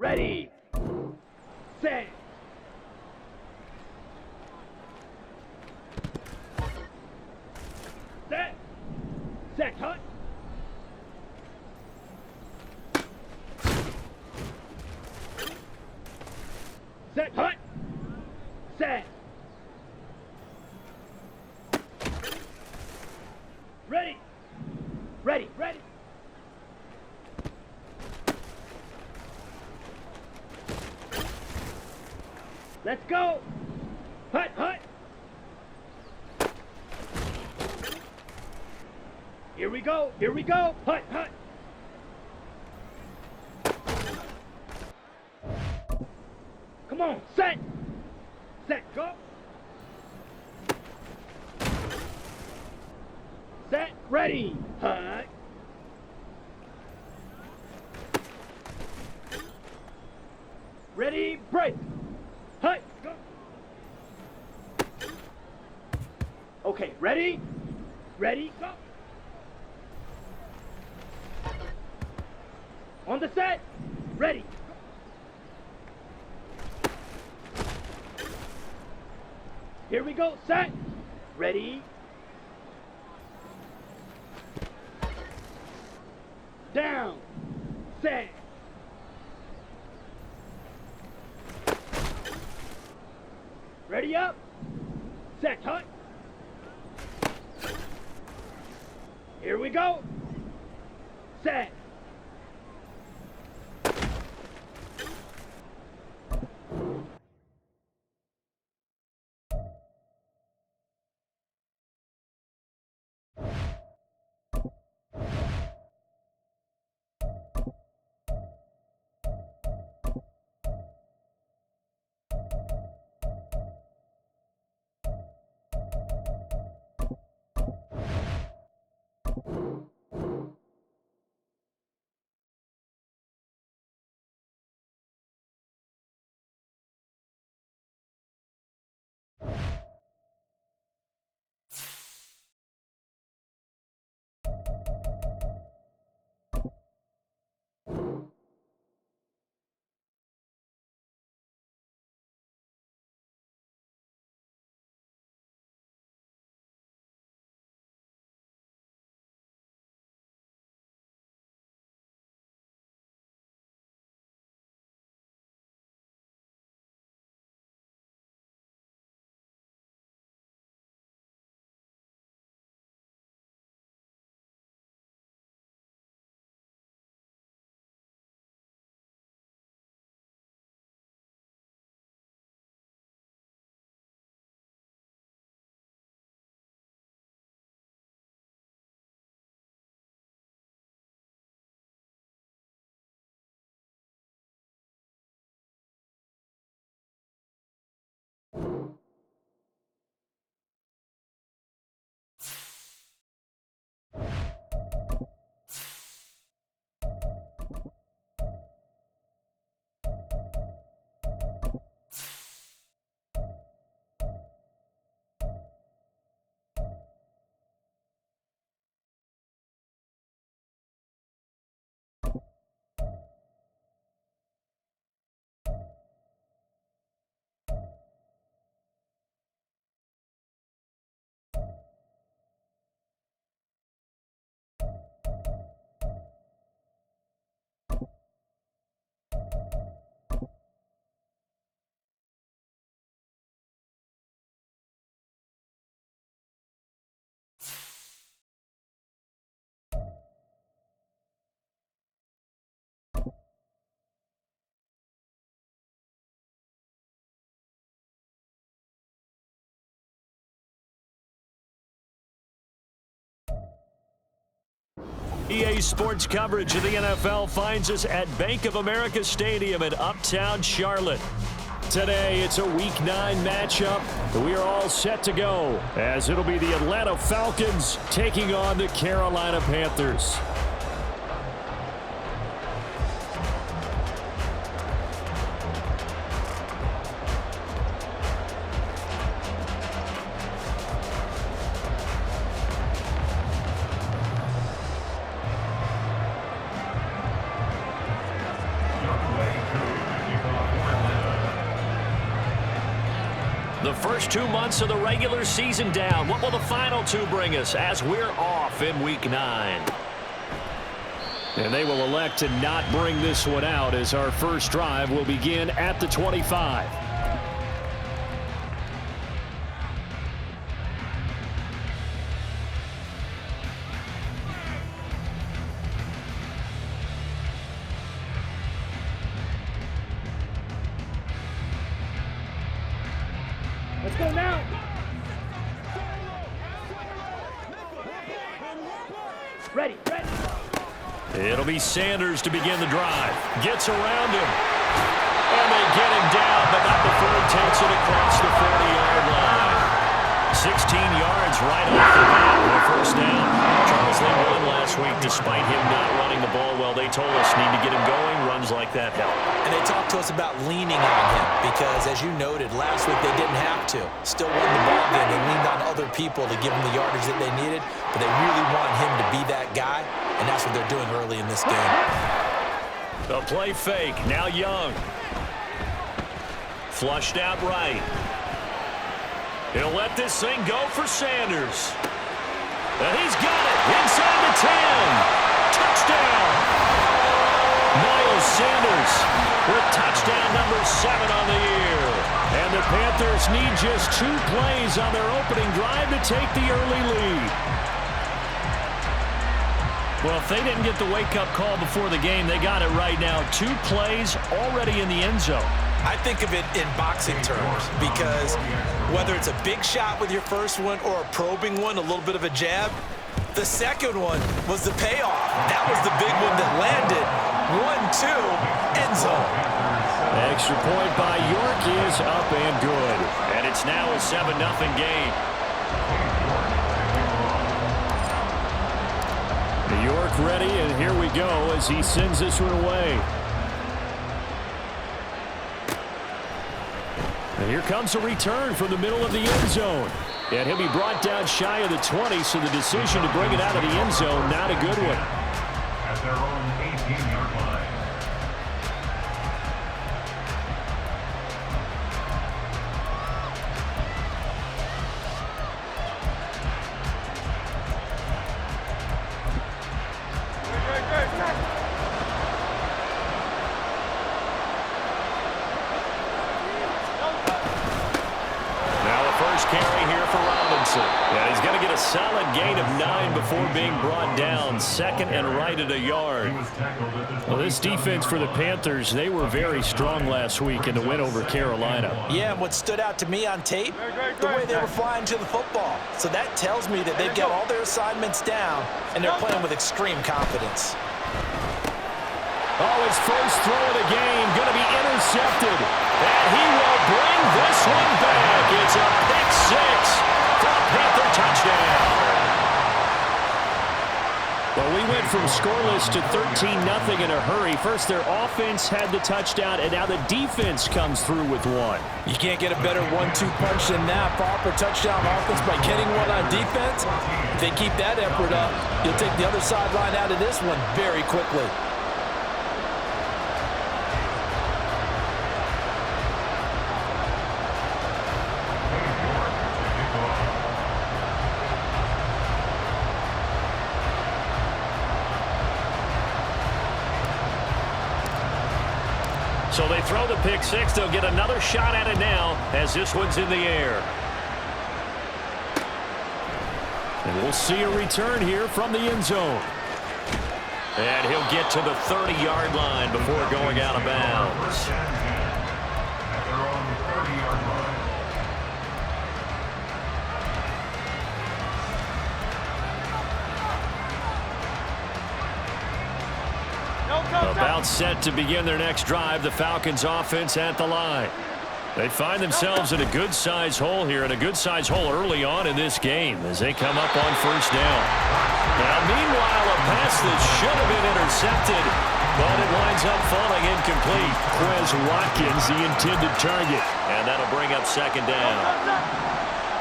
Ready, set. Set. Set, cut. Set, cut. Set. Ready. Ready, ready. Let's go. Hut, hut. Here we go. Here we go. Hut, hut. Come on. Set. Set. Go. Set. Ready. Hut. Ready. Break. Hut. Go. Okay. Ready. Ready. Go. On the set. Ready. Here we go. Set. Ready. Down. Set. Ready up. Set. Cut. Here we go. Set. EA Sports coverage of the NFL finds us at Bank of America Stadium in Uptown Charlotte. Today, it's a Week 9 matchup. We are all set to go, as it'll be the Atlanta Falcons taking on the Carolina Panthers. The first 2 months of the regular season down. What will the final 2 bring us as we're off in Week 9? And they will elect to not bring this one out as our first drive will begin at the 25. Let's go now. Ready. It'll be Sanders to begin the drive. Gets around him. And they get him down, but not before he takes it across the 40-yard line. 16 yards right off the bat with a first down. Charles Lee won last week despite him not running the ball well. They told us need to get him going. Runs like that help. And they talked to us about leaning on him because, as you noted, last week they didn't have to. Still won the ball game. They leaned on other people to give them the yardage that they needed, but they really want him to be that guy, and that's what they're doing early in this game. The play fake. Now Young. Flushed out right. He'll let this thing go for Sanders. And he's got it inside the 10. Touchdown. Miles Sanders with touchdown number 7 on the year. And the Panthers need just 2 plays on their opening drive to take the early lead. Well, if they didn't get the wake-up call before the game, they got it right now. 2 plays already in the end zone. I think of it in boxing terms because whether it's a big shot with your first one or a probing one, a little bit of a jab, the second one was the payoff. That was the big one that landed. 1-2, end zone. Extra point by York is up and good. And it's now a 7-0 game. York ready, and here we go as he sends this one away. And here comes a return from the middle of the end zone. And he'll be brought down shy of the 20, so the decision to bring it out of the end zone, not a good one. At their own 18-yard line. Carry here for Robinson. Yeah, he's going to get a solid gain of 9 before being brought down. Second and right at a yard. Well, this defense for the Panthers, they were very strong last week in the win over Carolina. Yeah, and what stood out to me on tape, the way they were flying to the football. So that tells me that they've got all their assignments down, and they're playing with extreme confidence. Oh, his first throw of the game going to be intercepted. And he will bring this one back. It's a pick 6 for a Panther touchdown. Well, we went from scoreless to 13-0 in a hurry. First, their offense had the touchdown, and now the defense comes through with one. You can't get a better 1-2 punch than that. Follow up a touchdown offense by getting one on defense. If they keep that effort up, you'll take the other sideline out of this one very quickly. So they throw the pick 6. They'll get another shot at it now as this one's in the air. And we'll see a return here from the end zone. And he'll get to the 30-yard line before going out of bounds. At their own 30-yard line. About set to begin their next drive. The Falcons offense at the line. They find themselves in a good-sized hole here, and a good-sized hole early on in this game as they come up on first down. Now, meanwhile, a pass that should have been intercepted, but it winds up falling incomplete. Quez Watkins, the intended target. And that'll bring up second down.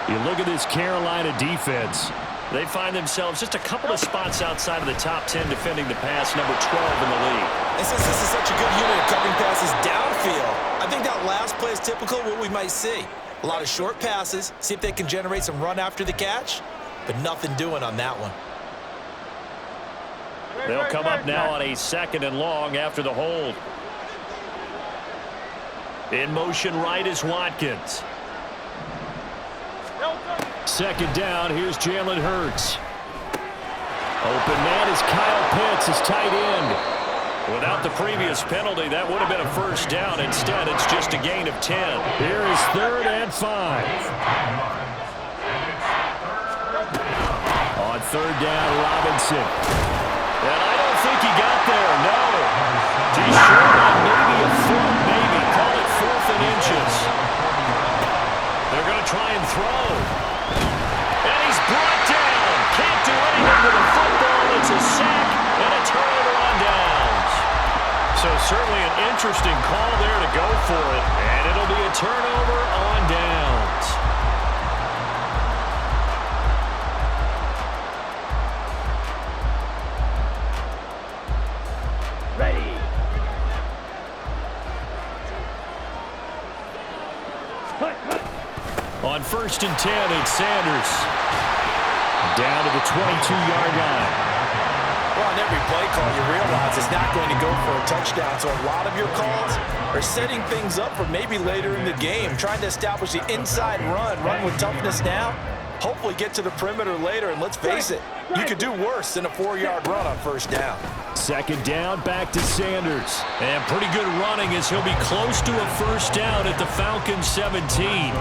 You look at this Carolina defense. They find themselves just a couple of spots outside of the top 10 defending the pass, number 12 in the league. And since this is such a good unit of covering passes downfield, I think that last play is typical of what we might see. A lot of short passes, see if they can generate some run after the catch, but nothing doing on that one. They'll come up now on a 2nd and long after the hold. In motion right is Watkins. Second down, here's Jalen Hurts. Open man is Kyle Pitts, his tight end. Without the previous penalty, that would have been a first down. Instead, it's just a gain of 10. Here is 3rd and 5. On 3rd down, Robinson. And I don't think he got there, no. He's short on maybe a foot, maybe. Call it 4th and inches. They're going to try and throw. And he's brought down. Can't do anything with the football. It's a sack and a turnover on downs. So certainly an interesting call there to go for it. And it'll be a turnover on downs. Ready. On 1st and 10, it's Sanders. Down to the 22-yard line. Well, on every play call, you realize it's not going to go for a touchdown. So a lot of your calls are setting things up for maybe later in the game, trying to establish the inside run with toughness now, hopefully get to the perimeter later. And let's face it, you could do worse than a 4-yard run on first down. Second down, back to Sanders. And pretty good running as he'll be close to a first down at the Falcons 17.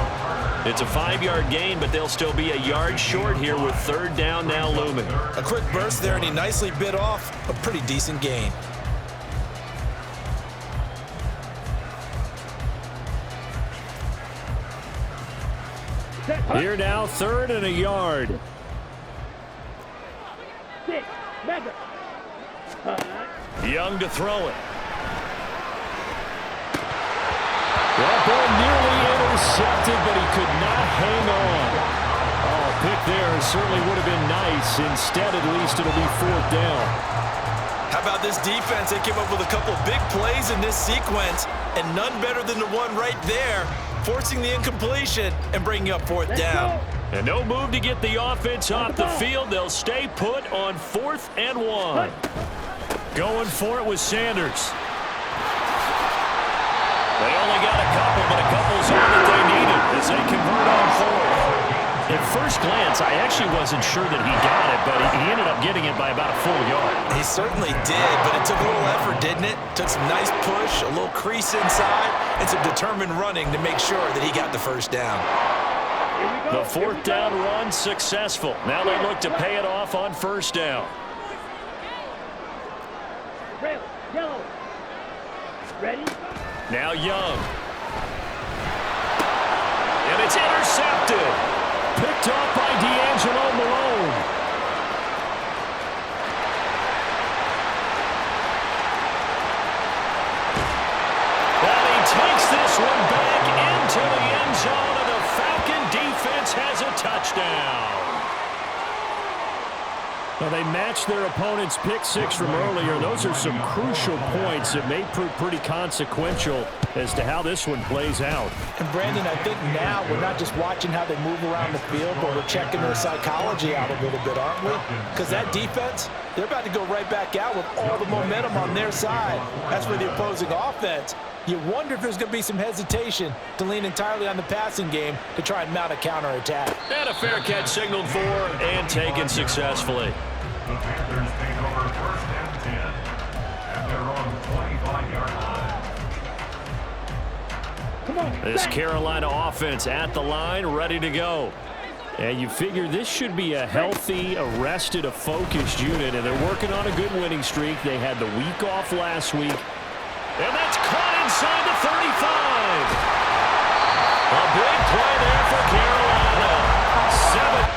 It's a 5-yard gain, but they'll still be a yard short here with 3rd down now looming. A quick burst there, and he nicely bit off a pretty decent gain. Here now, 3rd and a yard. Young to throw it. That ball nearly intercepted, but he could not hang on. Oh, pick there certainly would have been nice. Instead, at least, it'll be 4th down. How about this defense? They came up with a couple of big plays in this sequence, and none better than the one right there, forcing the incompletion and bringing up 4th down. And no move to get the offense off the field. They'll stay put on 4th and 1. Going for it with Sanders. They only got a couple, but a couple's all that they needed as they convert on 4th. At first glance, I actually wasn't sure that he got it, but he ended up getting it by about a full yard. He certainly did, but it took a little effort, didn't it? Took some nice push, a little crease inside, and some determined running to make sure that he got the first down. The 4th down run successful. Now they look to pay it off on first down. Yellow. Ready? Now Young. And it's intercepted. Picked off by D'Angelo Malone. And he takes this one back into the end zone, and the Falcon defense has a touchdown. Well, they matched their opponent's pick 6 from earlier. Those are some crucial points that may prove pretty consequential as to how this one plays out. And Brandon, I think now we're not just watching how they move around the field, but we're checking their psychology out a little bit, aren't we? Because that defense, they're about to go right back out with all the momentum on their side. That's for the opposing offense. You wonder if there's going to be some hesitation to lean entirely on the passing game to try and mount a counterattack. And a fair catch signaled for and taken successfully. The Panthers take over 1st and 10 at their own 25-yard line. Come on. This Carolina offense at the line, ready to go. And you figure this should be a healthy, arrested, a focused unit, and they're working on a good winning streak. They had the week off last week. And that's caught inside the 35. A big play there for Carolina. 7.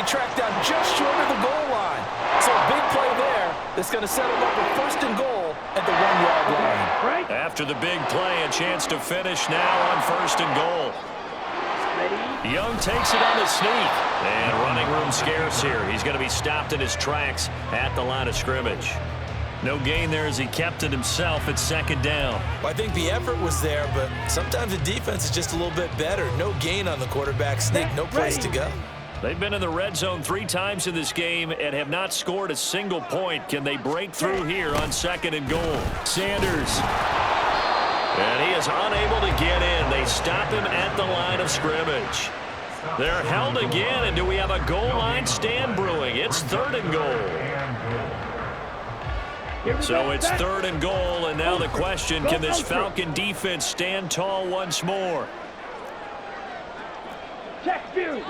Tracked down just short of the goal line. So a big play there that's going to set him up with first and goal at the 1-yard line. Right. After the big play, a chance to finish now on first and goal. Ready. Young takes it on the sneak. And running room scarce here. He's going to be stopped in his tracks at the line of scrimmage. No gain there as he kept it himself at second down. Well, I think the effort was there, but sometimes the defense is just a little bit better. No gain on the quarterback sneak. No place to go. They've been in the red zone 3 times in this game and have not scored a single point. Can they break through here on second and goal? Sanders. And he is unable to get in. They stop him at the line of scrimmage. They're held again, and do we have a goal line stand brewing? It's third and goal. So it's third and goal, and now the question, can this Falcon defense stand tall once more? Check view.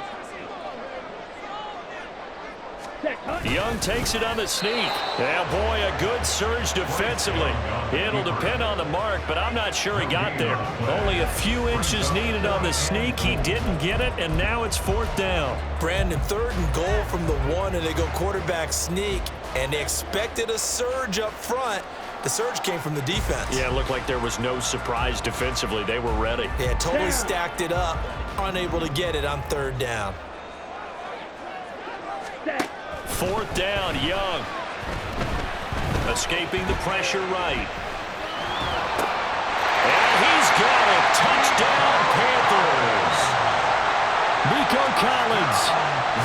Young takes it on the sneak. Yeah, boy, a good surge defensively. It'll depend on the mark, but I'm not sure he got there. Only a few inches needed on the sneak. He didn't get it, and now it's fourth down. Brandon, third and goal from the 1, and they go quarterback sneak, and they expected a surge up front. The surge came from the defense. Yeah, it looked like there was no surprise defensively. They were ready. Yeah, totally stacked it up, unable to get it on third down. Fourth down, Young. Escaping the pressure right. And he's got it. Touchdown, Panthers. Nico Collins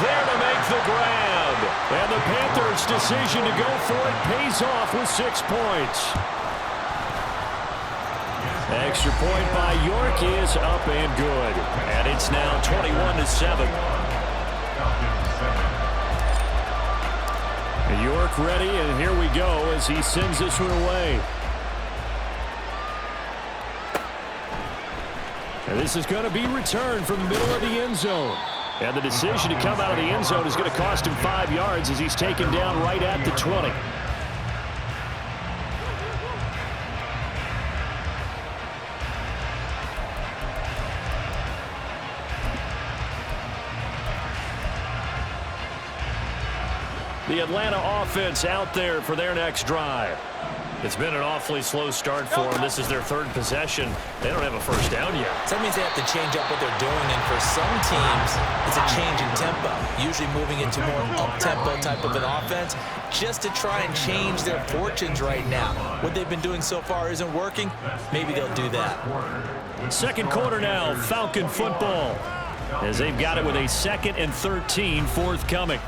There to make the grab. and the Panthers' decision to go for it pays off with 6 points. Extra point by York is up and good. And it's now 21-7. York ready, and here we go as he sends this one away. And this is going to be returned from the middle of the end zone. And the decision to come out of the end zone is going to cost him 5 yards as he's taken down right at the 20. The Atlanta offense out there for their next drive. It's been an awfully slow start for them. This is their third possession. They don't have a first down yet. So that means they have to change up what they're doing, and for some teams, it's a change in tempo, usually moving into more up-tempo type of an offense, just to try and change their fortunes right now. What they've been doing so far isn't working. Maybe they'll do that. Second quarter now, Falcon football, as they've got it with a 2nd and 13 forthcoming.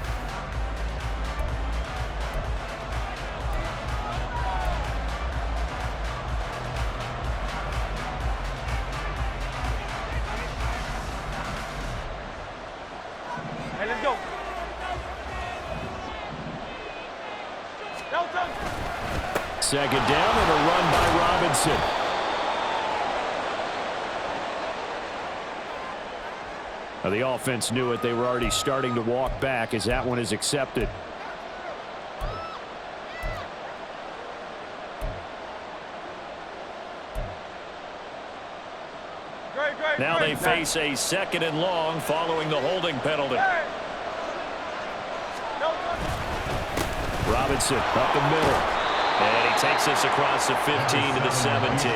second down and a run by Robinson. Now, the offense knew it. They were already starting to walk back as that one is accepted. Now they face a 2nd and long following the holding penalty. Robinson up the middle. And he takes this across the 15 to the 17.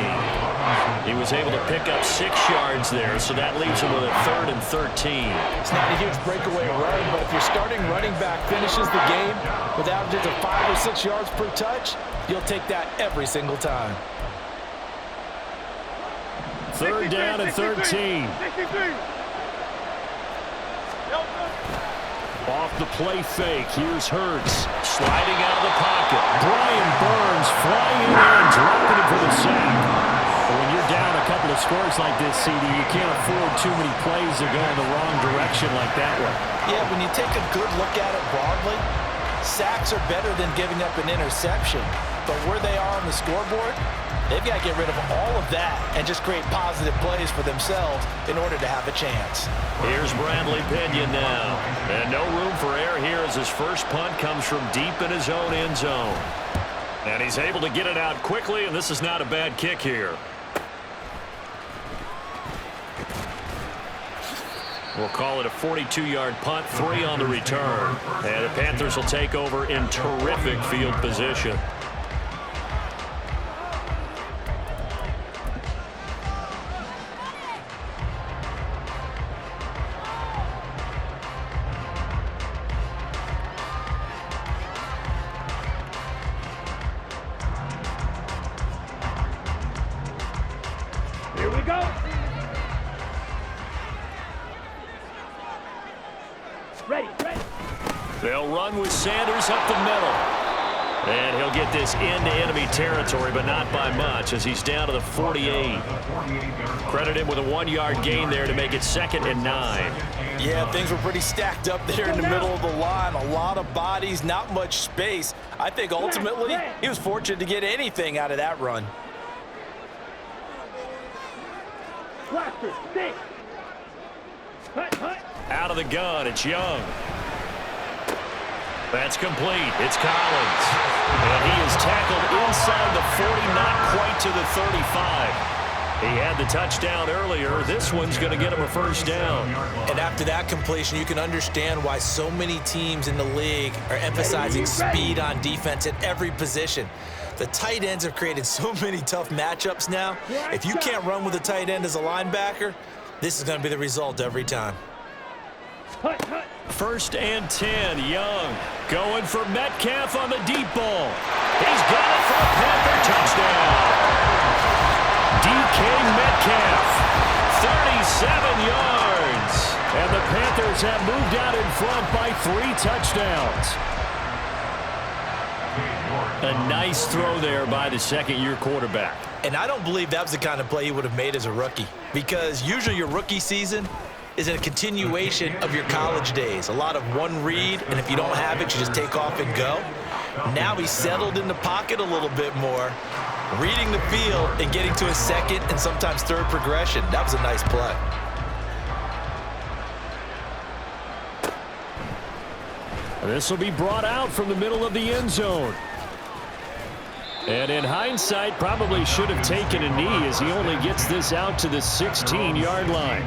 He was able to pick up 6 yards there, so that leaves him with a 3rd and 13. It's not a huge breakaway run, but if your starting running back finishes the game with averages of 5 or 6 yards per touch, you'll take that every single time. 3rd down and 13. Off the play fake. Here's Hurts. Sliding out of the pocket. Brian Burns flying in and dropping it for the sack. But when you're down a couple of scores like this, CD, you can't afford too many plays to go in the wrong direction like that one. Yeah, when you take a good look at it broadly, sacks are better than giving up an interception. But where they are on the scoreboard, they've got to get rid of all of that and just create positive plays for themselves in order to have a chance. Here's Bradley Pinion now. And no room for error here as his first punt comes from deep in his own end zone. And he's able to get it out quickly, and this is not a bad kick here. We'll call it a 42-yard punt, 3 on the return. And the Panthers will take over in terrific field position. Here we go. Ready. They'll run with Sanders up the middle. And he'll get this into enemy territory, but not by much as he's down to the 48. Credit him with a 1-yard gain there to make it 2nd and 9. Yeah, things were pretty stacked up there in the middle of the line. A lot of bodies, not much space. I think ultimately he was fortunate to get anything out of that run. Out of the gun, it's Young. That's complete. It's Collins. And he is tackled inside the 40, not quite to the 35. He had the touchdown earlier. This one's going to get him a first down. And after that completion, you can understand why so many teams in the league are emphasizing speed on defense at every position. The tight ends have created so many tough matchups now. If you can't run with a tight end as a linebacker, this is going to be the result every time. 1st and 10, Young going for Metcalf on the deep ball. He's got it for a Panther touchdown. DK Metcalf, 37 yards. And the Panthers have moved out in front by 3 touchdowns. A nice throw there by the 2nd-year quarterback. And I don't believe that was the kind of play he would have made as a rookie, because usually your rookie season is a continuation of your college days. A lot of one read, and if you don't have it, you just take off and go. Now he's settled in the pocket a little bit more, reading the field and getting to his 2nd and sometimes 3rd progression. That was a nice play. This will be brought out from the middle of the end zone. And in hindsight, probably should have taken a knee as he only gets this out to the 16-yard line.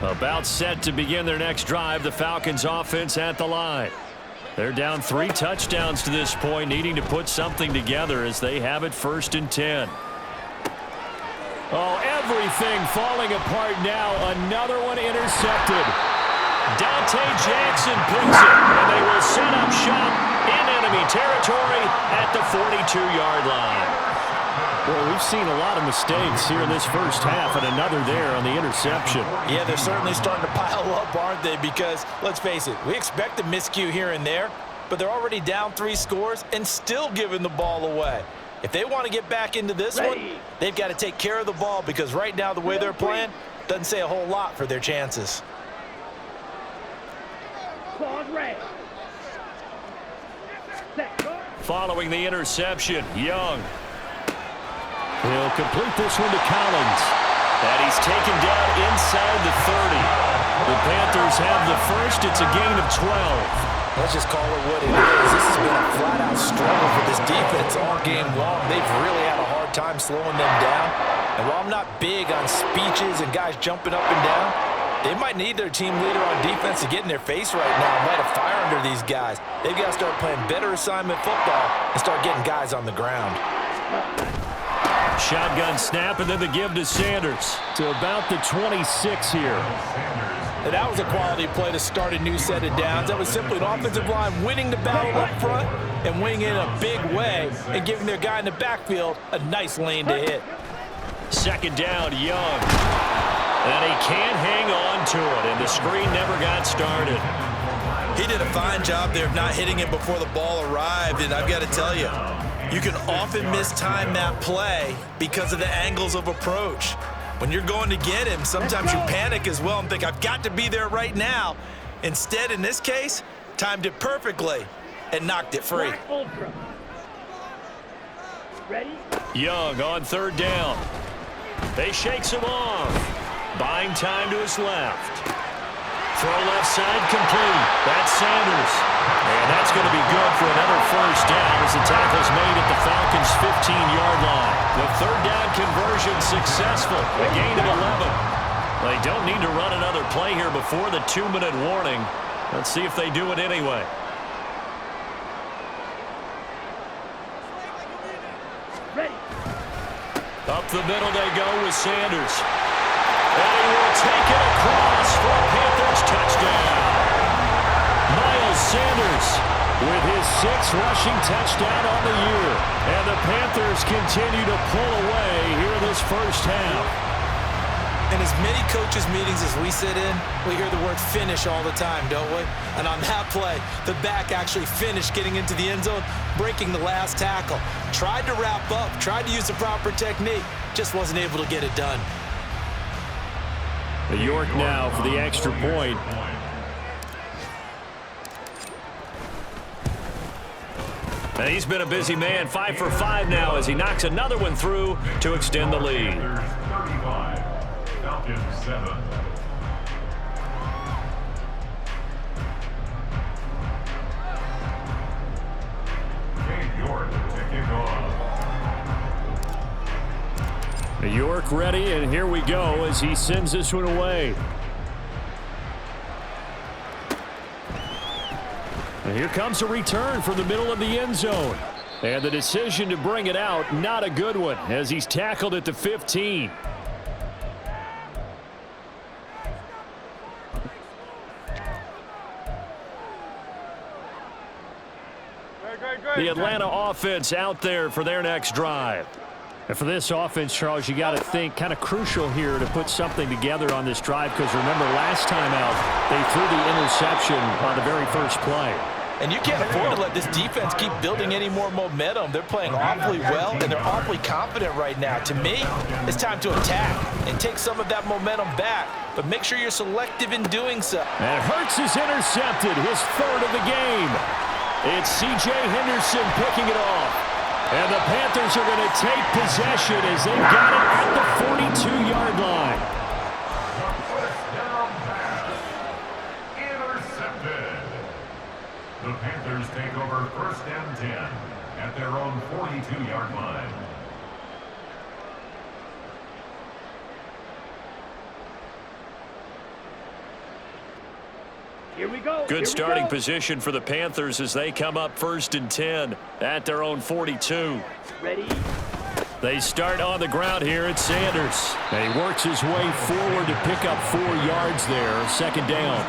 About set to begin their next drive, the Falcons offense at the line. They're down 3 touchdowns to this point, needing to put something together as they have it 1st and 10. Oh, everything falling apart now. Another one intercepted. Dante Jackson picks it, and they will set up shop in enemy territory at the 42-yard line. Well, we've seen a lot of mistakes here in this first half, and another there on the interception. Yeah, they're certainly starting to pile up, aren't they? Because, let's face it, we expect a miscue here and there, but they're already down 3 scores and still giving the ball away. If they want to get back into this one, they've got to take care of the ball, because right now, the way they're playing, doesn't say a whole lot for their chances. Claws red. Set, go. Following the interception, Young. He'll complete this one to Collins. And he's taken down inside the 30. The Panthers have the first. It's a gain of 12. Let's just call it what it is. This has been a flat-out struggle for this defense all game long. They've really had a hard time slowing them down. And while I'm not big on speeches and guys jumping up and down, they might need their team leader on defense to get in their face right now and light a fire under these guys. They've got to start playing better assignment football and start getting guys on the ground. Shotgun snap, and then the give to Sanders to about the 26 here. And that was a quality play to start a new set of downs. That was simply an offensive line winning the battle up front and winning it in a big way and giving their guy in the backfield a nice lane to hit. Second down, Young. And he can't hang on to it, and the screen never got started. He did a fine job there of not hitting it before the ball arrived, and I've got to tell you, you can often mistime that play because of the angles of approach. When you're going to get him, sometimes you panic as well and think, I've got to be there right now. Instead, in this case, timed it perfectly and knocked it free. Ultra. Ready? Young on third down. They shakes him off. Buying time to his left. Throw left side complete. That's Sanders. And that's going to be good for another first down as the tackle's made at the Falcons' 15-yard line. The third down conversion successful. A gain of 11. They don't need to run another play here before the 2-minute warning. Let's see if they do it anyway. Ready. Up the middle they go with Sanders. And he will take it across for a Panthers touchdown. Miles Sanders with his 6th rushing touchdown on the year. And the Panthers continue to pull away here in this first half. In as many coaches' meetings as we sit in, we hear the word finish all the time, don't we? And on that play, the back actually finished getting into the end zone, breaking the last tackle. Tried to wrap up, tried to use the proper technique, just wasn't able to get it done. York now for the extra point. And he's been a busy man, 5 for 5 now as he knocks another one through to extend the lead. 35, Falcons 7. Cade York to kick off. York ready, and here we go as he sends this one away. And here comes a return from the middle of the end zone. And the decision to bring it out, not a good one, as he's tackled at the 15. The Atlanta offense out there for their next drive. And for this offense, Charles, you got to think kind of crucial here to put something together on this drive because remember last time out they threw the interception on the very first play. And you can't afford to let this defense keep building any more momentum. They're playing awfully well, and they're awfully confident right now. To me, it's time to attack and take some of that momentum back, but make sure you're selective in doing so. And Hurts is intercepted, his 3rd of the game. It's C.J. Henderson picking it off. And the Panthers are going to take possession as they've got it at the 42-yard line. First down pass. Intercepted. The Panthers take over 1st and 10 at their own 42-yard line. Here we go. Good starting position for the Panthers as they come up 1st and 10 at their own 42. Ready. They start on the ground here at Sanders. And he works his way forward to pick up 4 yards there, 2nd down.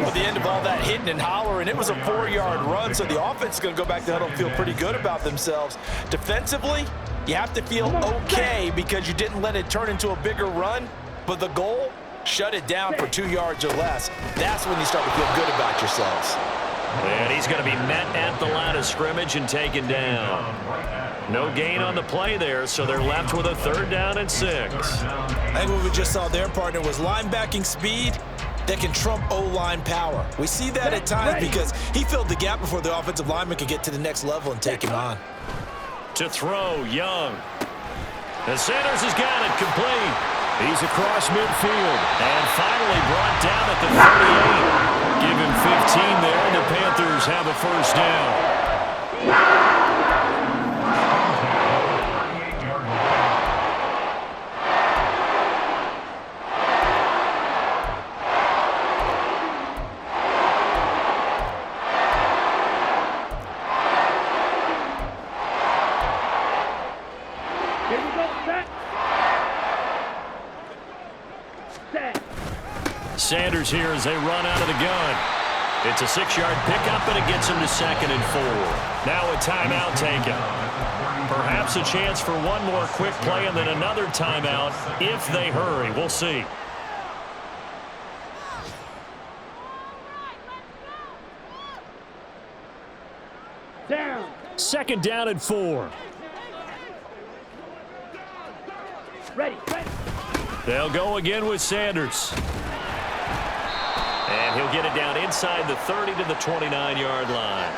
At the end of all that hitting and hollering, it was a 4-yard run, so the offense is going to go back to the huddle and feel pretty good about themselves. Defensively, you have to feel okay because you didn't let it turn into a bigger run, but the goal, shut it down for 2 yards or less. That's when you start to feel good about yourselves. And he's going to be met at the line of scrimmage and taken down. No gain on the play there, so they're left with a 3rd down and 6. I think what we just saw there, partner, was linebacking speed that can trump O-line power. We see that at times because he filled the gap before the offensive lineman could get to the next level and take him on. To throw, Young. And Sanders has got it complete. He's across midfield. And finally brought down at the 38. Give him 15 there, and the Panthers have a 1st down. Here we go, set. Set. Sanders here as they run out of the gun. It's a 6-yard pickup, and it gets him to 2nd and 4. Now a timeout taken. Perhaps a chance for one more quick play and then another timeout if they hurry. We'll see. Down. 2nd down and 4. Ready, ready. They'll go again with Sanders. And he'll get it down inside the 30 to the 29-yard line.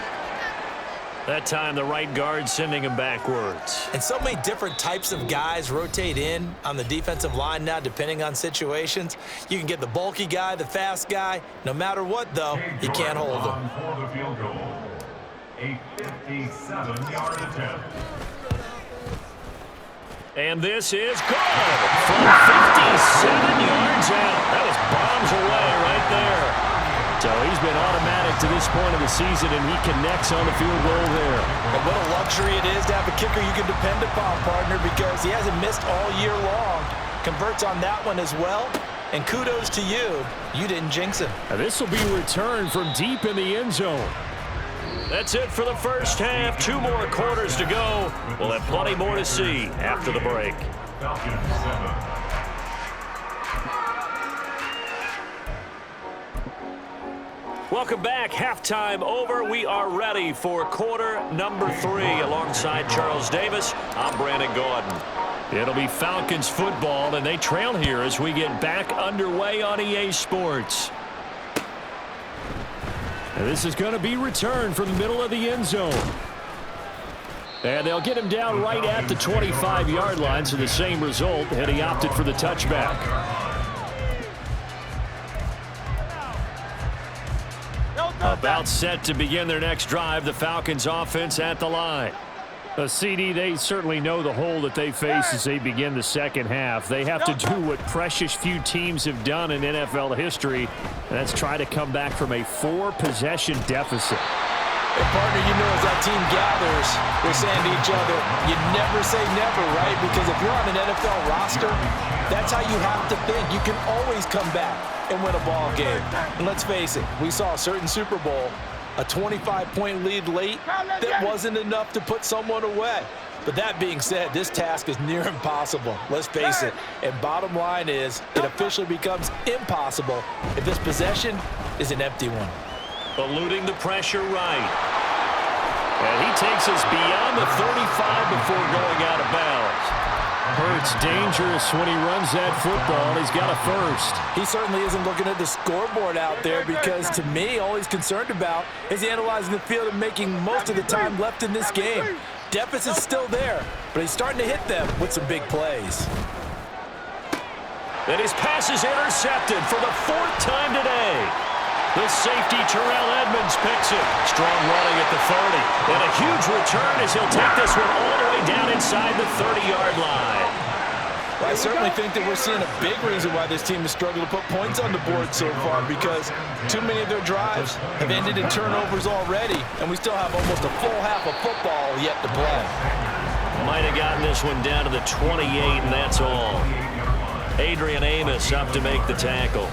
That time the right guard sending him backwards. And so many different types of guys rotate in on the defensive line now depending on situations. You can get the bulky guy, the fast guy. No matter what, though, you can't hold him. For the field goal. A 57-yard attempt. And this is good from 57 yards out. That was bombs away right there. So he's been automatic to this point of the season, and he connects on the field goal there. And what a luxury it is to have a kicker you can depend upon, partner, because he hasn't missed all year long. Converts on that one as well. And kudos to you. You didn't jinx him. Now this will be returned from deep in the end zone. That's it for the first half. 2 more quarters to go. We'll have plenty more to see after the break. Falcons 7. Welcome back. Halftime over. We are ready for quarter number 3. Alongside Charles Davis, I'm Brandon Gordon. It'll be Falcons football, and they trail here as we get back underway on EA Sports. And this is going to be returned from the middle of the end zone. And they'll get him down right at the 25-yard line, so the same result, and he opted for the touchback. About set to begin their next drive, the Falcons offense at the line. CD, they certainly know the hole that they face as they begin the second half. They have to do what precious few teams have done in NFL history, and that's try to come back from a 4-possession deficit. And partner, you know, as that team gathers, we're saying to each other, you never say never, right? Because if you're on an NFL roster, that's how you have to think. You can always come back and win a ball game. And let's face it, we saw a certain Super Bowl, a 25-point lead late that wasn't enough to put someone away. But that being said, this task is near impossible. Let's face it. And bottom line is, it officially becomes impossible if this possession is an empty one. Eluding the pressure right. And he takes us beyond the 35 before going out of bounds. Hurts dangerous when he runs that football. He's got a first. He certainly isn't looking at the scoreboard out there because, to me, all he's concerned about is analyzing the field and making most of the time left in this game. Deficit's still there, but he's starting to hit them with some big plays. And his pass is intercepted for the 4th time today. The safety, Terrell Edmonds, picks it. Strong running at the 30. And a huge return as he'll take this one all the way down inside the 30-yard line. Well, I certainly think that we're seeing a big reason why this team has struggled to put points on the board so far, because too many of their drives have ended in turnovers already, and we still have almost a full half of football yet to play. Might have gotten this one down to the 28, and that's all. Adrian Amos up to make the tackle.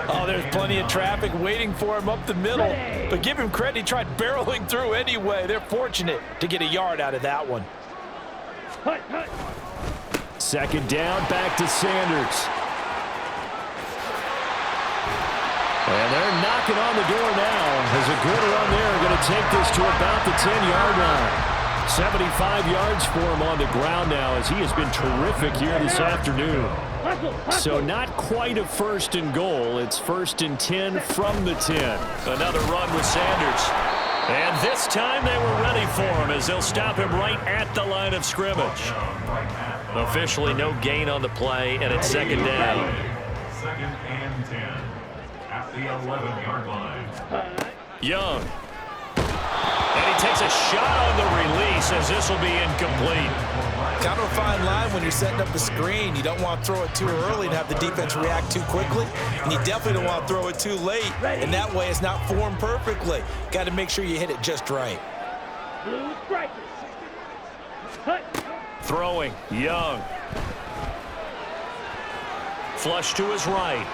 Oh, there's plenty of traffic waiting for him up the middle. But give him credit, he tried barreling through anyway. They're fortunate to get a yard out of that one. Hut, hut. 2nd down, back to Sanders. And they're knocking on the door now as a good run there. Going to take this to about the 10-yard line. 75 yards for him on the ground now as he has been terrific here this afternoon. So not quite a first and goal. It's first and 10 from the 10. Another run with Sanders. And this time they were ready for him as they'll stop him right at the line of scrimmage. Officially no gain on the play, and it's second down. Second and 10 at the 11-yard line. Young. And he takes a shot on the release as this will be incomplete. Kind of a fine line when you're setting up the screen. You don't want to throw it too early and have the defense react too quickly. And you definitely don't want to throw it too late. And that way it's not formed perfectly. Got to make sure you hit it just right. Blue strikers. Hut. Throwing, Young. Flush to his right.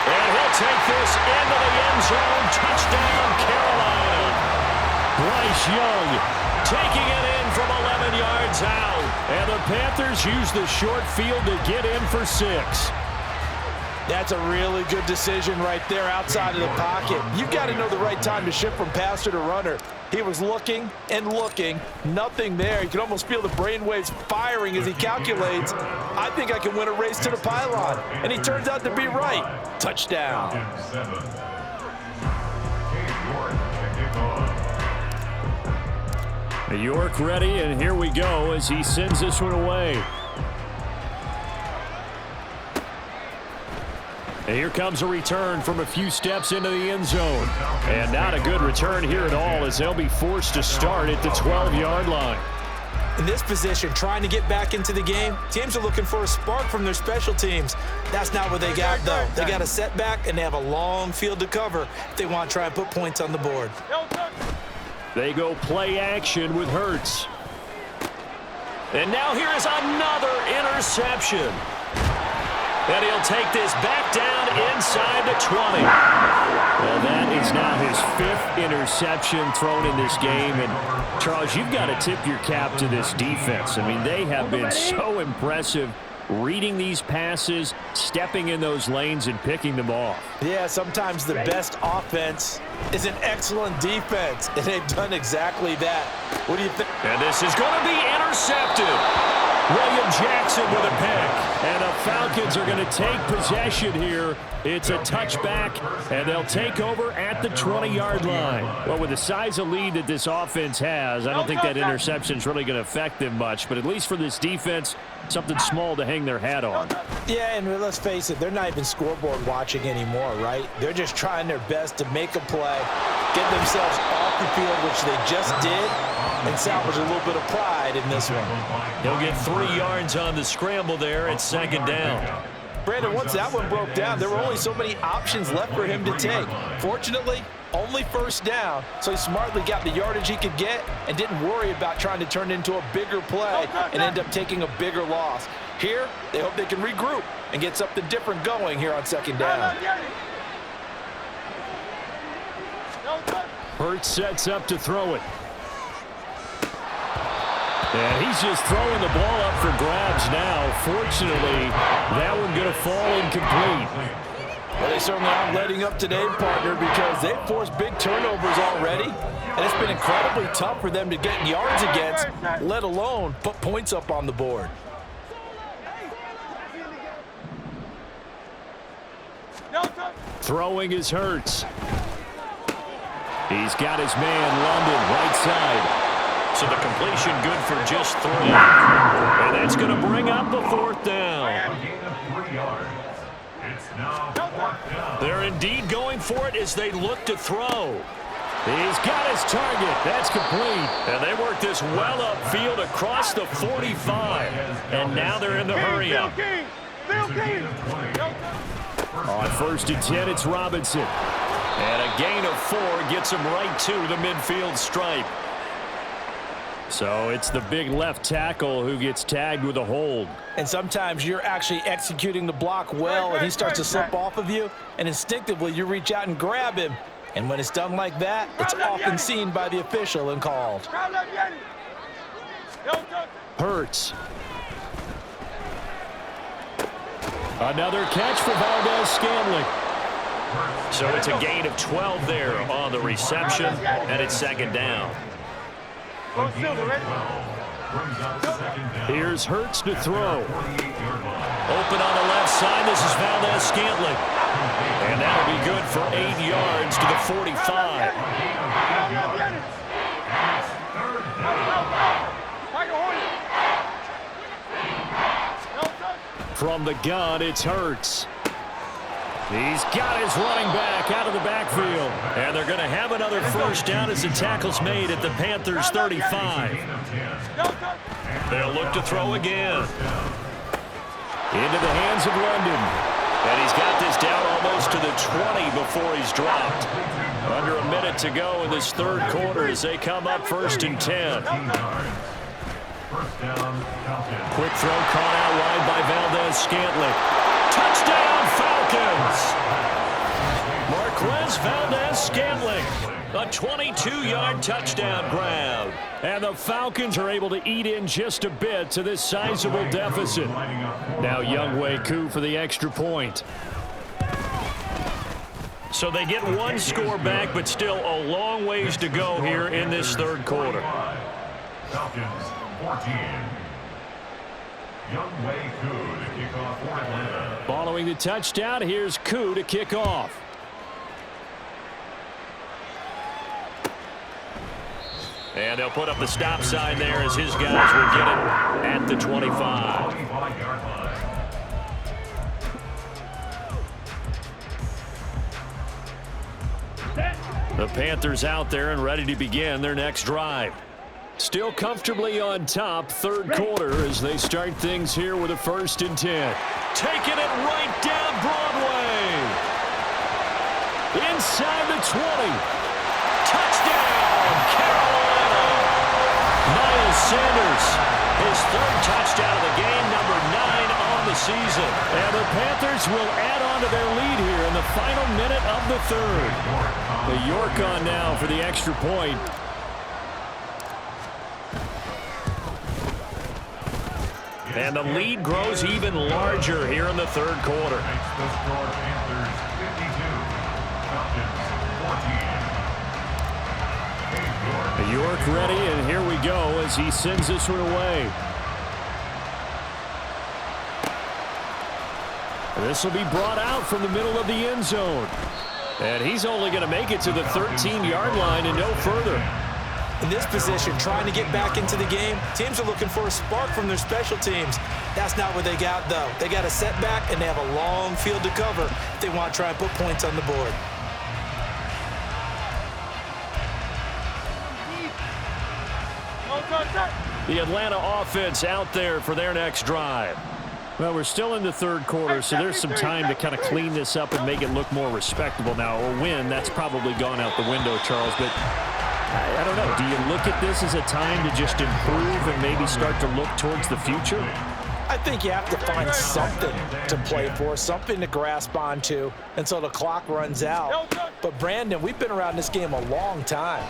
And he'll take this into the end zone. Touchdown, Carolina. Bryce Young taking it in from 11 yards out. And the Panthers use the short field to get in for 6. That's a really good decision right there outside of the pocket. You've got to know the right time to shift from passer to runner. He was looking and looking, nothing there. You can almost feel the brainwaves firing as he calculates, I think I can win a race to the pylon. And he turns out to be right. Touchdown. York ready, and here we go as he sends this one away. And here comes a return from a few steps into the end zone. And not a good return here at all as they'll be forced to start at the 12-yard line. In this position, trying to get back into the game, teams are looking for a spark from their special teams. That's not what they got, though. They got a setback, and they have a long field to cover if they want to try and put points on the board. They go play action with Hurts. And now here is another interception. And he'll take this back down inside the 20. Well, that is now his 5th interception thrown in this game. And, Charles, you've got to tip your cap to this defense. I mean, they have been so impressive reading these passes, stepping in those lanes, and picking them off. Yeah, sometimes the best offense is an excellent defense, and they've done exactly that. What do you think? And this is going to be intercepted. William Jackson with a pick. And the Falcons are going to take possession here. It's a touchback, and they'll take over at the 20-yard line. Well, with the size of lead that this offense has, I don't think that interception is really going to affect them much. But at least for this defense, something small to hang their hat on. Yeah, and let's face it, they're not even scoreboard watching anymore, right? They're just trying their best to make a play, get themselves off the field, which they just did, and salvage a little bit of pride in this one. He'll get 3 yards on the scramble there at second down. Brandon, once that one broke down, there were only so many options left for him to take. Fortunately, only first down, so he smartly got the yardage he could get and didn't worry about trying to turn it into a bigger play and end up taking a bigger loss. Here, they hope they can regroup and get something different going here on second down. Hurts sets up to throw it. And he's just throwing the ball up for grabs now. Fortunately, that one going to fall incomplete. Well, they certainly aren't letting up today, partner, because they've forced big turnovers already. And it's been incredibly tough for them to get yards against, let alone put points up on the board. Throwing is Hurts. He's got his man, London, right side. So the completion good for just 3. And that's going to bring up the 4th down. They're indeed going for it as they look to throw. He's got his target. That's complete. And they work this well upfield across the 45. And now they're in the hurry-up. On 1st and 10, it's Robinson. And a gain of 4 gets him right to the midfield stripe. So it's the big left tackle who gets tagged with a hold. And sometimes you're actually executing the block well, and he starts to slip off of you, and instinctively you reach out and grab him. And when it's done like that, it's often seen by the official and called. Hurts. Another catch for Valdez-Scantling. So it's a gain of 12 there on the reception, and it's second down. Here's Hurts to throw. Open on the left side. This is Valdez-Scantling. And that'll be good for 8 yards to the 45. From the gun, it's Hurts. He's got his running back out of the backfield. And they're going to have another first down as the tackle's made at the Panthers' 35. They'll look to throw again. Into the hands of London. And he's got this down almost to the 20 before he's dropped. Under a minute to go in this third quarter as they come up 1st and 10. Quick throw caught out wide by Valdez-Scantling. Touchdown, Falcons! Marquez Valdez-Scantling. A 22-yard touchdown grab. And the Falcons are able to eat in just a bit to this sizable deficit. Now Younghoe Koo for the extra point. So they get one score back, but still a long ways to go here in this third quarter. Falcons 14. Younghoe Koo to kick off for Atlanta. Following the touchdown, here's Koo to kick off. And they'll put up the stop sign there as his guys will get it at the 25. 25-yard line. The Panthers out there and ready to begin their next drive. Still comfortably on top, third quarter as they start things here with a 1st and 10. Taking it right down Broadway. Inside the 20. Touchdown, Carolina. Miles Sanders, his 3rd touchdown of the game, number 9 on the season. And the Panthers will add on to their lead here in the final minute of the third. The York on now for the extra point. And the lead grows even larger here in the third quarter. The score, Panthers 52, Falcons 14. York ready, and here we go as he sends this one away. This will be brought out from the middle of the end zone. And he's only going to make it to the 13-yard line and no further. In this position, trying to get back into the game, teams are looking for a spark from their special teams. That's not what they got, though. They got a setback, and they have a long field to cover if they want to try and put points on the board. The Atlanta offense out there for their next drive. Well, we're still in the third quarter, so there's some time to kind of clean this up and make it look more respectable now. A win, that's probably gone out the window, Charles, but I don't know. Do you look at this as a time to just improve and maybe start to look towards the future? I think you have to find something to play for, something to grasp onto until the clock runs out. But, Brandon, we've been around this game a long time.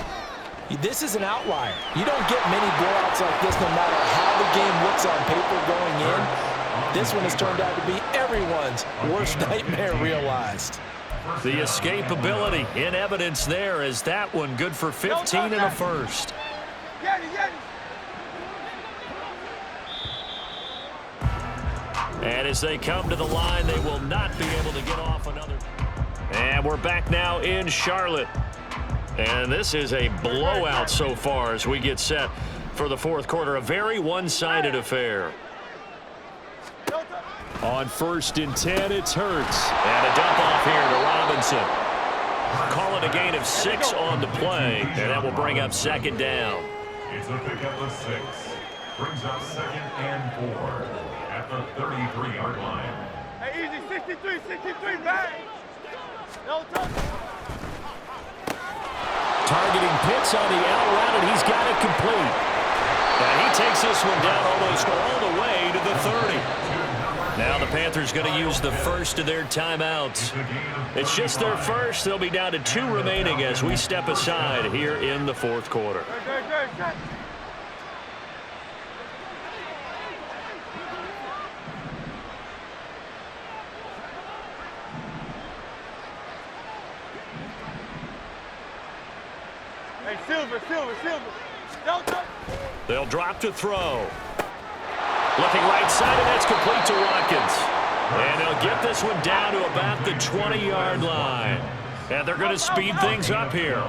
This is an outlier. You don't get many blowouts like this no matter how the game looks on paper going in. This one has turned out to be everyone's worst nightmare realized. The escapability in evidence there as that one good for 15 and a first. And as they come to the line, they will not be able to get off another. And we're back now in Charlotte. And this is a blowout so far as we get set for the fourth quarter. A very one-sided affair. On 1st and 10, it's Hurts. And a dump off here to Robinson. Call it a gain of 6 on the play, and that will bring up second down. It's a pickup of 6. Brings up 2nd and 4 at the 33-yard line. Hey, easy, 63, back. No touch. Targeting Pitts on the out route, and he's got it complete. And he takes this one down almost all the way to the 30. Now the Panthers going to use the first of their timeouts. It's just their first. They'll be down to 2 remaining as we step aside here in the fourth quarter. Silver. Delta. They'll drop to throw. Looking right side, and that's complete to Watkins. And they'll get this one down to about the 20-yard line. And they're going to speed things up here.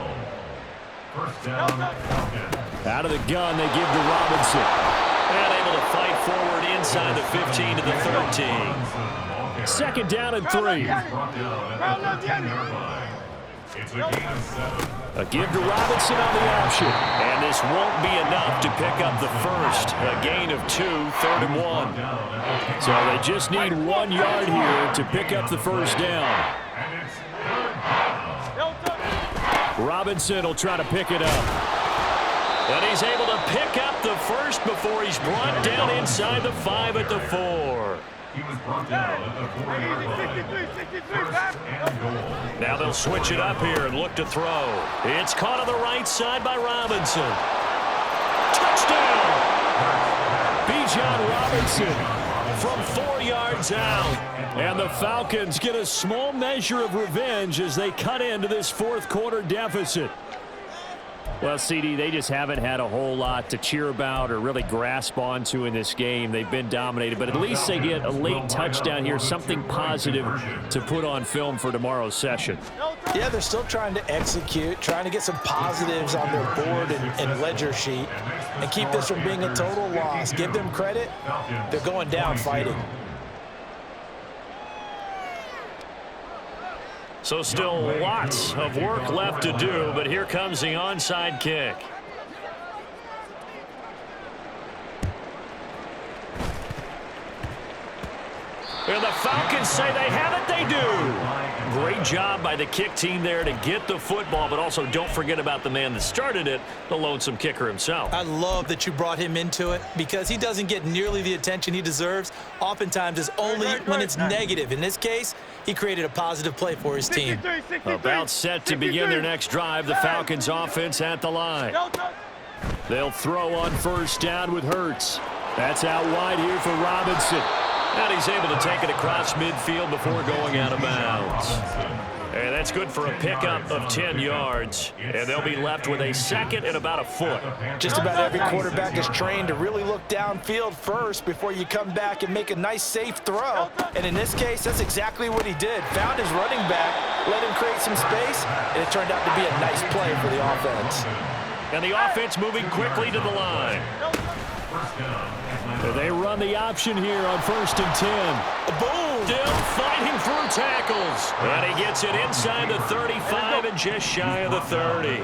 First down, Falcons. Out of the gun, they give to Robinson. And able to fight forward inside the 15 to the 13. Second down and 3. Brought down at the 13-yard line. It's a gain of 7. A give to Robinson on the option. And this won't be enough to pick up the first. A gain of 2, 3rd and 1. So they just need 1 yard here to pick up the first down. And it's 3rd down. Robinson will try to pick it up. And he's able to pick up the first before he's brought down inside the 5 at the 4. He was brought down at the 4-yard line. 63, First and goal. Now they'll switch it up here and look to throw. It's caught on the right side by Robinson. Touchdown! Bijan Robinson From 4 yards out. and the Falcons get a small measure of revenge as they cut into this fourth quarter deficit. Well, CD, they just haven't had a whole lot to cheer about or really grasp onto in this game. They've been dominated, but at least they get a late touchdown here, something positive to put on film for tomorrow's session. Yeah, they're still trying to execute, trying to get some positives on their board and ledger sheet and keep this from being a total loss. Give them credit. They're going down fighting. So still lots of work left to do, but here comes the onside kick. And the Falcons say they have it, they do. Great job by the kick team there to get the football, but also don't forget about the man that started it, the lonesome kicker himself. I love that you brought him into it because he doesn't get nearly the attention he deserves. Oftentimes it's only when it's negative. In this case, he created a positive play for his team. About set to begin their next drive, the Falcons offense at the line. They'll throw on first down with Hurts. That's out wide here for Robinson. And he's able to take it across midfield before going out of bounds. And that's good for a pickup of 10 yards. And they'll be left with a second and about a foot. Just about every quarterback is trained to really look downfield first before you come back and make a nice, safe throw. And in this case, that's exactly what he did. Found his running back, let him create some space, and it turned out to be a nice play for the offense. And the offense moving quickly to the line. They run the option here on 1st and 10. Boom! Still fighting through tackles. And he gets it inside the 35 and just shy of the 30.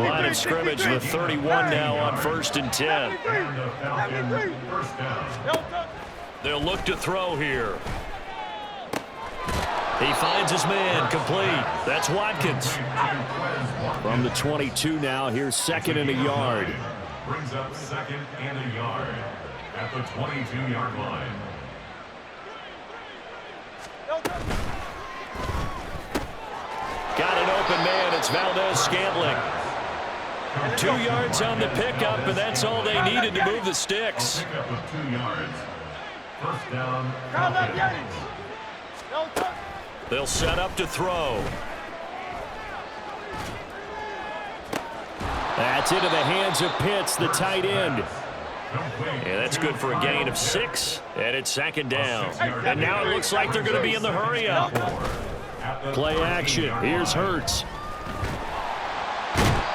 Line of scrimmage, the 31 now on 1st and 10. They'll look to throw here. He finds his man, complete. That's Watkins. From the 22 now, here's second and a yard. Brings up second and a yard at the 22-yard line. Got an open man. It's Valdez-Scantling. 2 yards on the pickup, and that's all they needed to move the sticks. Pickup of 2 yards. First down, Falcons. They'll set up to throw. That's into the hands of Pitts, the tight end. Yeah, that's good for a gain of 6, and it's second down. And now it looks like they're going to be in the hurry-up. Play action. Here's Hurts.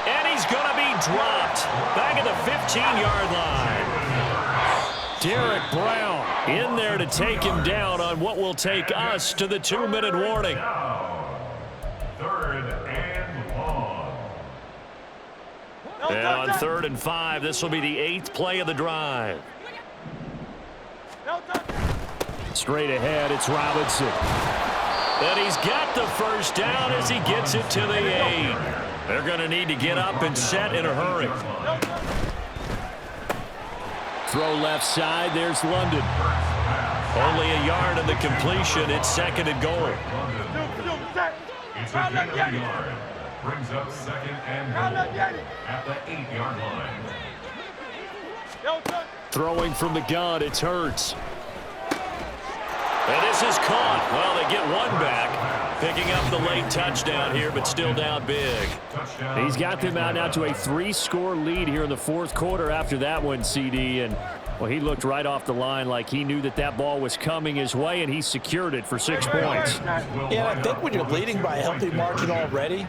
And he's going to be dropped back at the 15-yard line. Derek Brown in there to take him down on what will take us to the 2-minute warning. 3rd and long. And on 3rd and 5, this will be the 8th play of the drive. Straight ahead, it's Robinson. And he's got the first down as he gets it to the 8. They're going to need to get up and set in a hurry. Throw left side, there's London. Only a yard of the completion. It's second and goal. It's a gain of a yard. Brings up second and goal at the 8-yard line. Throwing from the gun, it's Hurts. And this is caught. Well, they get one back. Picking up the late touchdown here, but still down big. He's got them out now to a 3-score lead here in the fourth quarter after that one, CD. And, well, he looked right off the line like he knew that that ball was coming his way, and he secured it for 6 points. Yeah, I think when you're leading by a healthy margin already,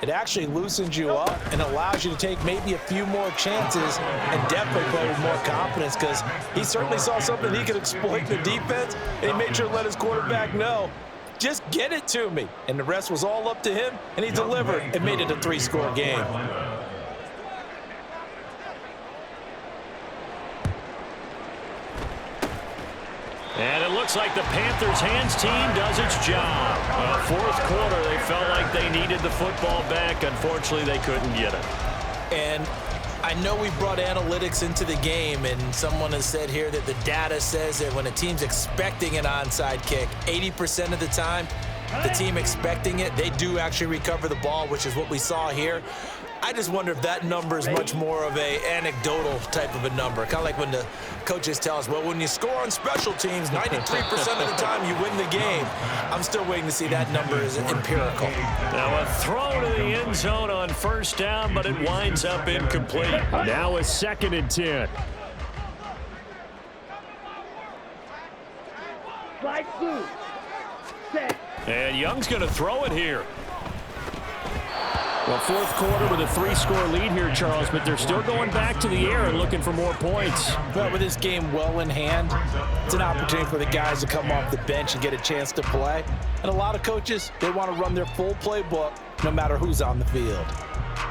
it actually loosens you up and allows you to take maybe a few more chances and definitely play with more confidence, because he certainly saw something he could exploit in the defense, and he made sure to let his quarterback know, just get it to me. And the rest was all up to him, and he delivered and made it a 3-score game. And it looks like the Panthers' hands team does its job. Fourth quarter, they felt like they needed the football back. Unfortunately, they couldn't get it. And I know we brought analytics into the game, and someone has said here that the data says that when a team's expecting an onside kick, 80% of the time, the team expecting it, they do actually recover the ball, which is what we saw here. I just wonder if that number is much more of a anecdotal type of a number. Kind of like when the coaches tell us, well, when you score on special teams, 93% of the time you win the game. I'm still waiting to see that number is empirical. Now a throw to the end zone on first down, but it winds up incomplete. Now a 2nd and 10. Slide 2. Set. And Young's going to throw it here. Well, fourth quarter with a 3-score lead here, Charles, but they're still going back to the air and looking for more points. But with this game well in hand, it's an opportunity for the guys to come off the bench and get a chance to play. And a lot of coaches, they want to run their full playbook no matter who's on the field.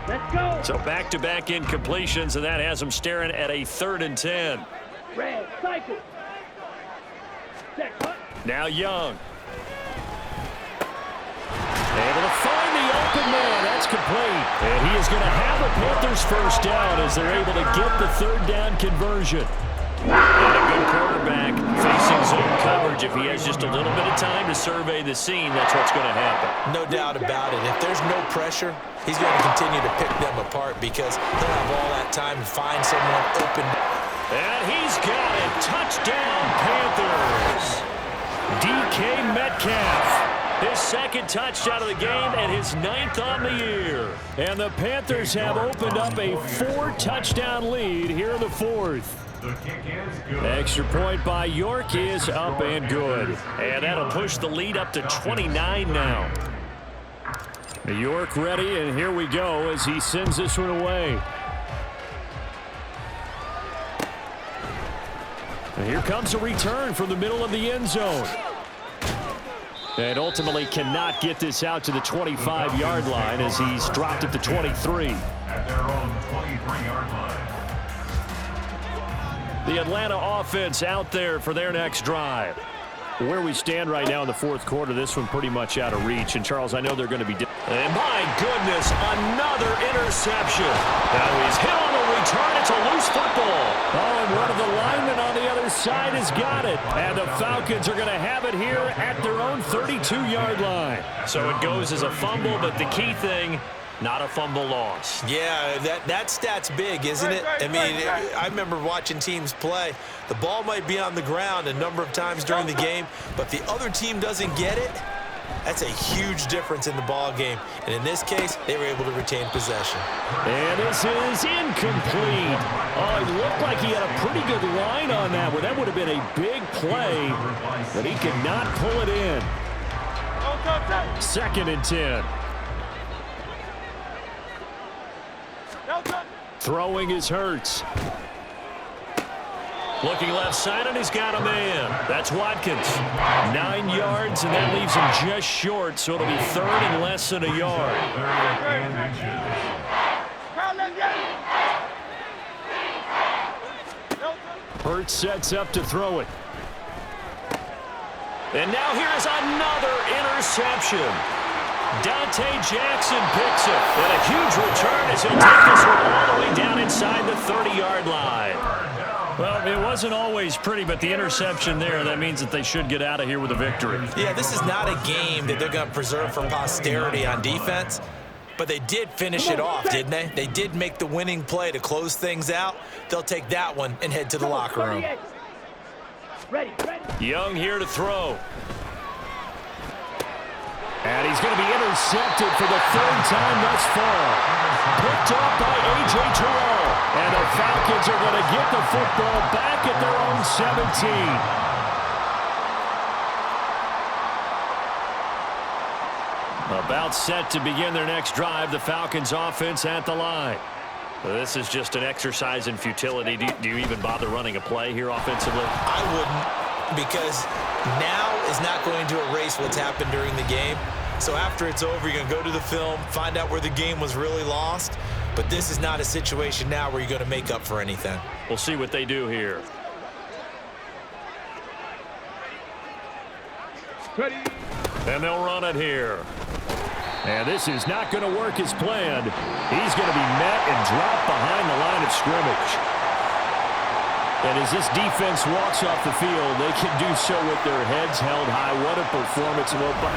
Let's go. So back-to-back incompletions, and that has them staring at a 3rd and 10. Red, cycle. Set, cut. Now Young. Able to find the open man. That's complete. And he is going to have a Panthers first down as they're able to get the 3rd down conversion. And a good quarterback facing zone coverage. If he has just a little bit of time to survey the scene, that's what's going to happen. No doubt about it. If there's no pressure, he's going to continue to pick them apart because he'll have all that time to find someone open. And he's got it. Touchdown, Panthers. DK Metcalf. His 2nd touchdown of the game and his 9th on the year. And the Panthers have opened up a 4-touchdown lead here in the 4th. The kick is good. Extra point by York is up and good. And that'll push the lead up to 29 now. York ready, and here we go as he sends this one away. And here comes a return from the middle of the end zone. And ultimately cannot get this out to the 25-yard line as he's dropped at the 23. At their own 23-yard line. The Atlanta offense out there for their next drive. Where we stand right now in the fourth quarter, this one pretty much out of reach. And, Charles, I know they're going to be... And, my goodness, another interception. Now he's hit on the return. It's a loose football. Oh, and one of the linemen on the other side has got it. And the Falcons are going to have it here at their own 32-yard line. So it goes as a fumble, but the key thing, not a fumble loss. Yeah, that stat's big, isn't it? I mean, I remember watching teams play. The ball might be on the ground a number of times during the game, but if the other team doesn't get it, that's a huge difference in the ball game. And in this case, they were able to retain possession. And this is incomplete. Oh, it looked like he had a pretty good line on that one. That would have been a big play, but he could not pull it in. 2nd and 10. Throwing is Hurts. Looking left side, and he's got a man. That's Watkins. 9 yards, and that leaves him just short, so it'll be 3rd and less than a yard. Hurts sets up to throw it. And now here is another interception. Dante Jackson picks it. And a huge return as he'll take this one all the way down inside the 30-yard line. Well, it wasn't always pretty, but the interception there, that means that they should get out of here with a victory. Yeah, this is not a game that they're going to preserve for posterity on defense, but they did finish it off, didn't they? They did make the winning play to close things out. They'll take that one and head to the locker room. Ready. Young here to throw. And he's going to be intercepted for the third time thus far. Picked up by A.J. Terrell. And the Falcons are going to get the football back at their own 17. About set to begin their next drive, the Falcons offense at the line. This is just an exercise in futility. Do you even bother running a play here offensively? I wouldn't, because now is not going to erase what's happened during the game. So after it's over, you're going to go to the film, find out where the game was really lost. But this is not a situation now where you're going to make up for anything. We'll see what they do here. Ready. And they'll run it here. And this is not going to work as planned. He's going to be met and dropped behind the line of scrimmage. And as this defense walks off the field, they can do so with their heads held high. What a performance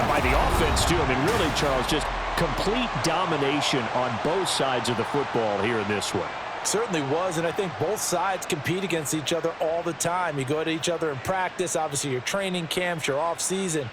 by the offense, too. I mean, really, Charles, just complete domination on both sides of the football here in this one. Certainly was, and I think both sides compete against each other all the time. You go to each other in practice, obviously your training camps, your off season.